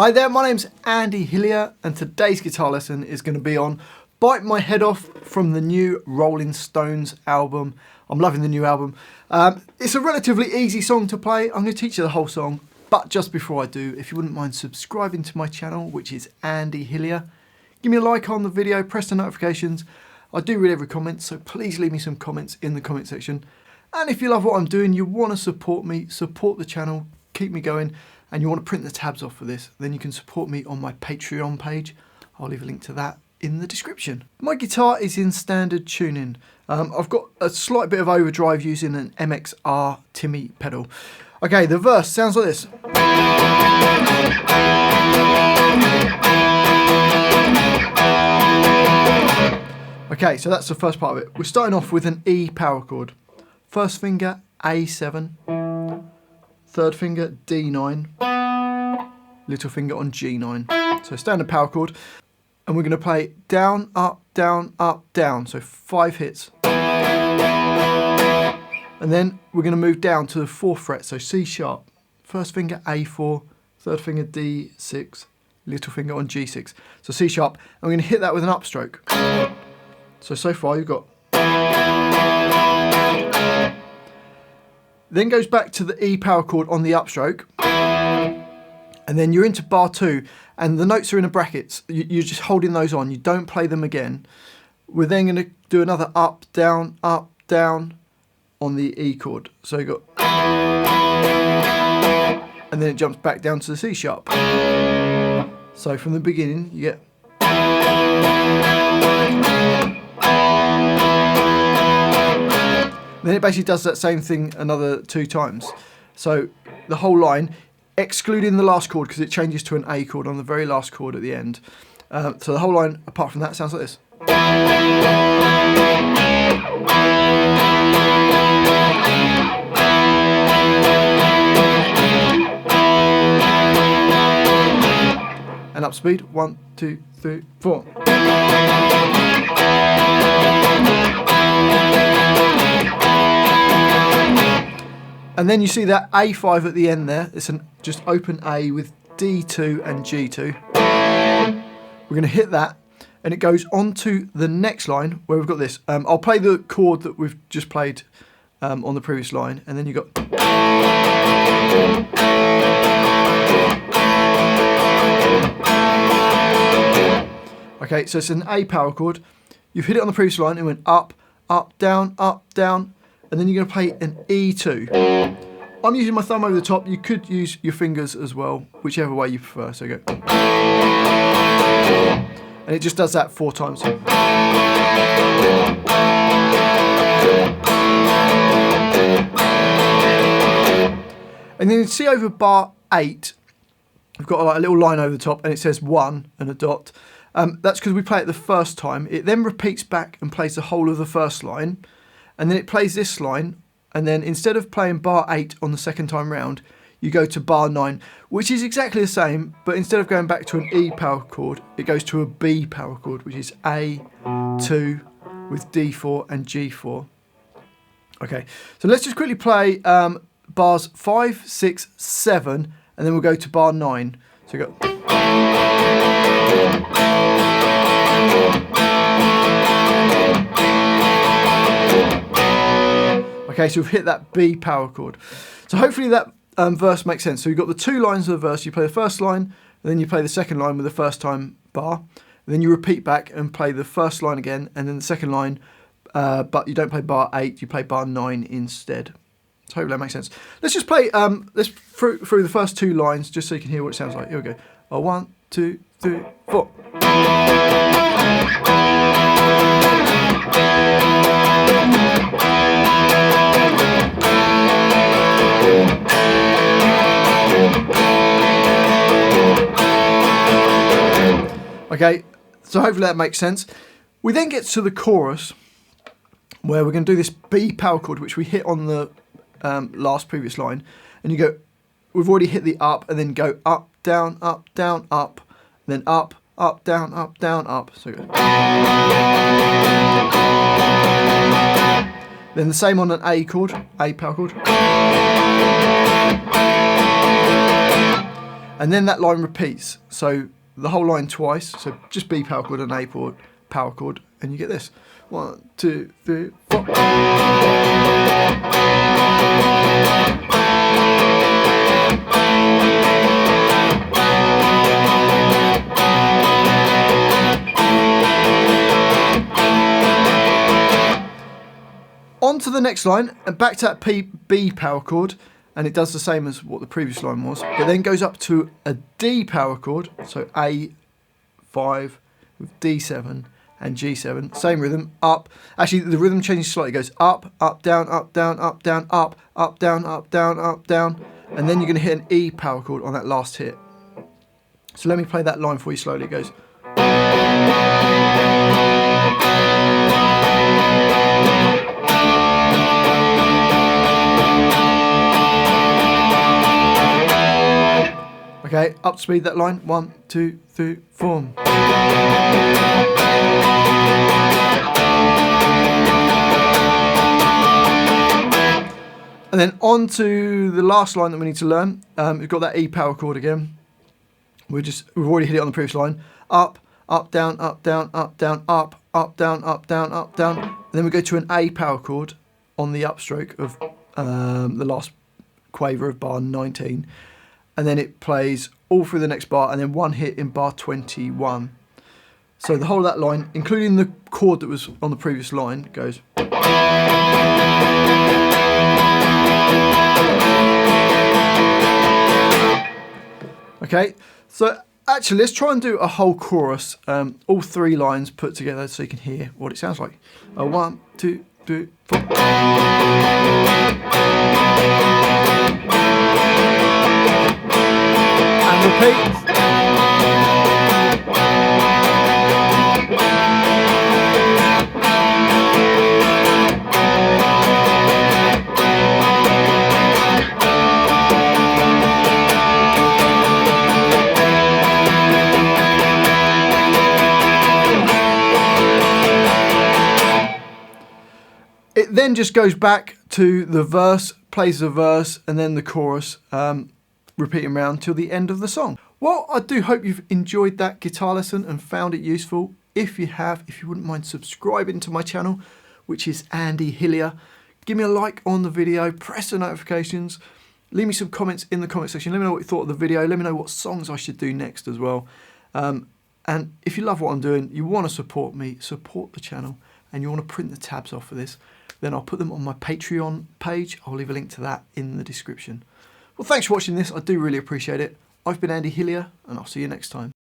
Hi there, my name's Andy Hillier and today's guitar lesson is going to be on Bite My Head Off from the new Rolling Stones album. I'm loving the new album. It's a relatively easy song to play. I'm going to teach you the whole song, but just before I do, if you wouldn't mind subscribing to my channel, which is Andy Hillier, give me a like on the video, press the notifications. I do read every comment, so please leave me some comments in the comment section. And if you love what I'm doing, you want to support me, support the channel, keep me going, and you want to print the tabs off for this, then you can support me on my Patreon page. I'll leave a link to that in the description. My guitar is in standard tuning. I've got a slight bit of overdrive using an MXR Timmy pedal. Okay, the verse sounds like this. Okay, so that's the first part of it. We're starting off with an E power chord. First finger, A7. Third finger, D9, little finger on G9. So standard power chord. And we're going to play down, up, down, up, down. So 5 hits. And then we're going to move down to the 4th fret, so C sharp. First finger, A4, third finger, D6, little finger on G6. So C sharp. And we're going to hit that with an upstroke. So far you've got. Then goes back to the E power chord on the upstroke, and then you're into bar 2, and the notes are in the brackets. You're just holding those on. You don't play them again. We're then going to do another up, down on the E chord. So you got, and then it jumps back down to the C sharp. So from the beginning, you get. Then it basically does that same thing another 2 times. So the whole line, excluding the last chord because it changes to an A chord on the very last chord at the end. So the whole line, apart from that, sounds like this. And up speed, 1, 2, 3, 4. And then you see that A5 at the end there. It's an just open A with D2 and G2. We're going to hit that, and it goes on to the next line where we've got this. I'll play the chord that we've just played on the previous line, and then you've got. Okay, so it's an A power chord. You've hit it on the previous line, it went up, up, down, and then you're going to play an E2. I'm using my thumb over the top. You could use your fingers as well, whichever way you prefer. So go. And it just does that 4 times. And then you see over bar 8, we've got like a little line over the top, and it says 1 and a dot. That's because we play it the first time. It then repeats back and plays the whole of the first line. And then it plays this line, and then instead of playing bar 8 on the second time round, you go to bar 9, which is exactly the same, but instead of going back to an E power chord, it goes to a B power chord, which is A2 with D4 and G4. Okay, so let's just quickly play bars 5, 6, 7, and then we'll go to bar 9. So we go. Okay, so we've hit that B power chord. So hopefully that verse makes sense. So you've got the 2 lines of the verse. You play the first line, and then you play the second line with the first time bar. And then you repeat back and play the first line again, and then the second line, but you don't play bar 8, you play bar 9 instead. So hopefully that makes sense. Let's just play let's through the first 2 lines just so you can hear what it sounds like. Here we go. 1, 2, 3, 4. Okay, so hopefully that makes sense. We then get to the chorus where we're going to do this B power chord, which we hit on the last previous line. And you go, we've already hit the up, and then go up, down, up, then up, up, down, up, down, up. So go. Then the same on an A chord, A power chord. And then that line repeats. So the whole line twice. So just B power chord and A power chord, and you get this. 1, 2, 3, 4. On to the next line, and back to that B power chord, and it does the same as what the previous line was, but then goes up to a D power chord, so A5 with D7 and G7, same rhythm, up. Actually, the rhythm changes slightly, it goes up, up, down, up, down, up, down, up, up, down, up, down, up, down, and then you're going to hit an E power chord on that last hit. So let me play that line for you slowly. It goes. Okay, up to speed that line. 1, 2, 3, 4. And then on to the last line that we need to learn. We've got that E power chord again. We've already hit it on the previous line. Up, up, down, up, down, up, down, up, up, down, up, down, up, down. And then we go to an A power chord on the upstroke of the last quaver of bar 19. And then it plays all through the next bar, and then one hit in bar 21. So the whole of that line, including the chord that was on the previous line, goes. Okay, so actually let's try and do a whole chorus, all 3 lines put together so you can hear what it sounds like. 1, 2, 3, 4. And repeat. It then just goes back to the verse, plays the verse, and then the chorus, repeating around till the end of the song. Well, I do hope you've enjoyed that guitar lesson and found it useful. If you have, if you wouldn't mind subscribing to my channel, which is Andy Hillier, give me a like on the video, press the notifications, leave me some comments in the comment section. Let me know what you thought of the video. Let me know what songs I should do next as well. And if you love what I'm doing, you want to support me, support the channel, and you want to print the tabs off for this, then I'll put them on my Patreon page. I'll leave a link to that in the description. Well, thanks for watching this. I do really appreciate it. I've been Andy Hillier, and I'll see you next time.